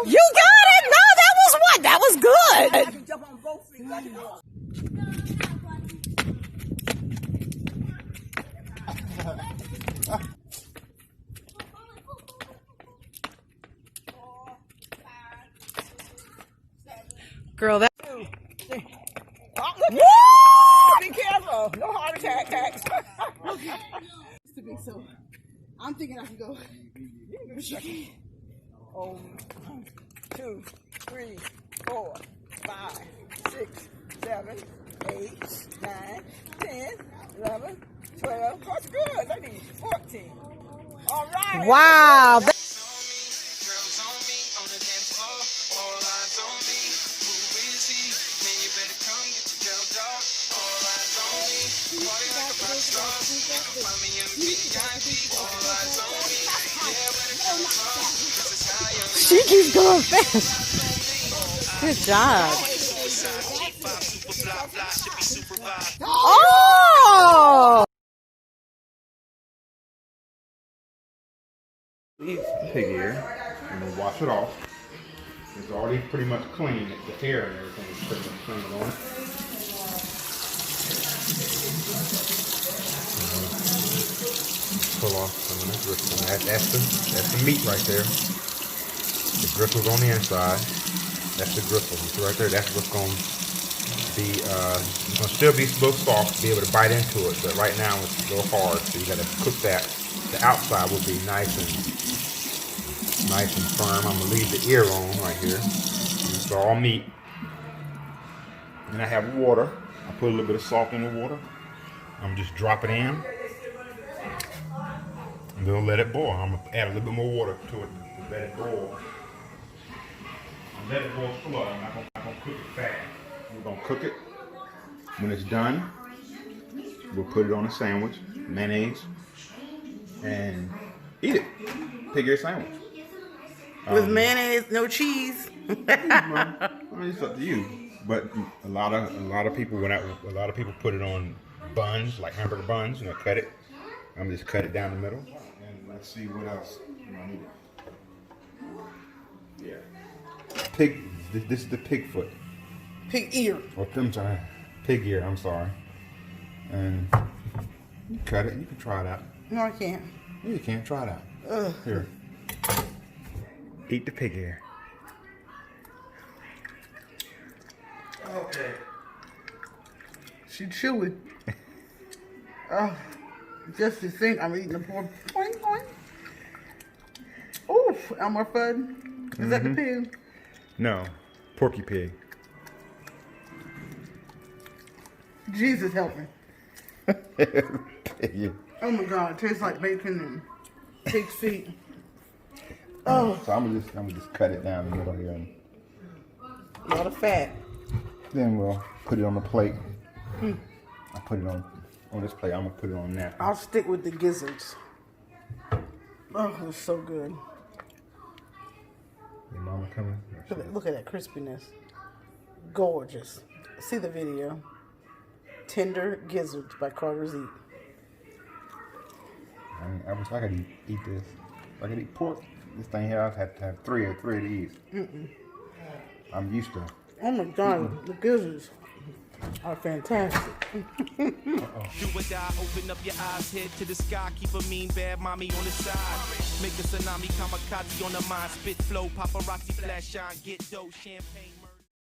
You got it. No, that was what? That was good. I can jump on both feet like a horse. Girl, that. Woo! Be careful. No heart attacks. To be so, I'm thinking I can go. Oh, 2, 3, 4, 5, 6, 7, 8, 9, 10, 11, 12. That's good. That needs 14. All right. Wow. That, Girls on me, on the dance floor, all eyes on me. Who is he? Man, you better come get your girl dog. All eyes on me. Party like a rock star. You can find me in VIP. All eyes on me. Yeah, where the come from? This is how you she keeps going fast. Good job. super fly, fly, should be super vibe. Oh. Pig ear, and we'll wash it off. It's already pretty much clean. The hair and everything is pretty much clean on it. Pull off some of the gristle. That's the meat right there. The gristle's on the inside. That's the gristle. You see right there? That's what's going to be. It's going to still be a little soft to be able to bite into it, but right now it's a little hard, so you got to cook that. The outside will be nice and firm. I'm gonna leave the ear on right here. It's all meat. And I have water. I put a little bit of salt in the water. I'm just drop it in. And then let it boil. I'm gonna add a little bit more water to it to let it boil. And let it boil slow. I'm not gonna cook it fast. We're gonna cook it. When it's done, we'll put it on a sandwich, mayonnaise, and eat it. Pig ear sandwich. With mayonnaise, no cheese. I mean, it's up to you. But a lot of people put it on buns, like hamburger buns, cut it. I'm just cut it down the middle. And let's see what else I need. Yeah. Pig. This is the pig foot. Pig ear. Or I'm sorry, pig ear. I'm sorry. And you cut it. You can try it out. No, I can't. Yeah, you can't try it out. Ugh. Here. Eat the pig ear. Okay. She chewy. Oh, just to think I'm eating the pork. Boing, boing. Oof, Elmer Fudd. Is that the pig? No, porky pig. Jesus help me. Pig. Oh my God, it tastes like bacon and pig's feet. Oh, So I'm gonna just cut it down the middle here, and a lot of fat. then we'll put it on the plate. I put it on this plate. I'm gonna put it on that. I'll stick with the gizzards. Oh, it's so good. Your mama coming? Look at that crispiness. Gorgeous. See the video. Tender Gizzards by CartersEat. I wish I could eat this. If I could eat pork, this thing here, I'd have to have three of these. I'm used to. Oh my God, the gizzards are fantastic. Do or die, open up your eyes, head to the sky, keep a mean bad mommy on the side. Make a tsunami, kamikaze on the mind, spit flow, paparazzi, flash shine, get dough, champagne, murder.